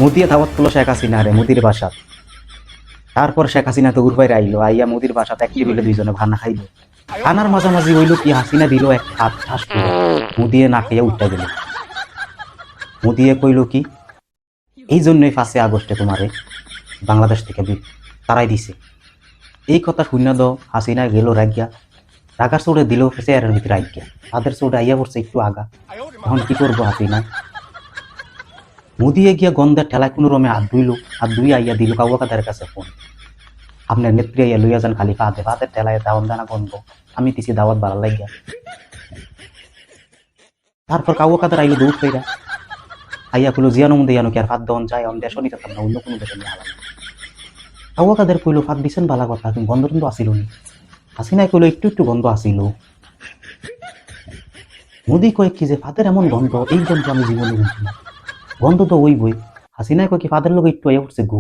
মুদিয়ে দাওয়াত করলো শেখ হাসিনা রে মুদির বাসাত। তারপর শেখ হাসিনা তো উর্বাইরে আইলো, আইয়া মুদির বাসাত এক টেবিলে দুইজনে খানা খাইলো। খানার মাঝামাঝি হইলো কি হাসিনা দিল এক হাত ঠাস করে, মুদিয়ে না খাইয়া উঠতে গেল। মুদিয়ে কইল কি, এই জন্যই 5 আগস্টে তোমারে বাংলাদেশ থেকে তারাই দিছে। এই কথা শূন্য দ হাসিনা গেল রাগিয়া, রাগার চোটে দিল চেয়ারের ভিতরে আইগিয়া, তাদের চোটে আইয়া পড়ছে একটু আগা। এখন কি করবো হাসিনা? মুদিয়ে গিয়া গন্ধের ঠেলায় কোনো রমে হাত ধুইল, হাত ধুই আইয়া দিল কাউয়া কাদের কাছে ফোন, আপনার নেত্রী আইয়া লইয়া যান খালি পাতে পাতের ঠেলায় দাওয়ান দানা গন্ধ, আমি দিছি দাওয়াত বাড়া লাগিয়া। তারপর কাউয়া কাদের আইলো দৌড় ফেরা, আইয়া কইলো জিয়ানো মধ্যে জানো কি আর ফাঁদ দেওয়ান যায়, আমি দেশও নিতে না অন্য কোনো দেশে নিয়ে আলাম। কাউয়া কাদের কইলো ফাঁদ দিছেন ভালা কথা, কিন্তু গন্ধ কিন্তু আসিল নি। হাসিনাই কইলো একটু একটু গন্ধ আসিল। মোদি কয় কি যে ফাদের এমন গন্ধ, এই গন্ধ আমি জীবনে বুঝি না, গন্ধ তো ওই বই। হাসিনাই কয় কি ফাদের লোক একটু আইয়া উঠছে গো।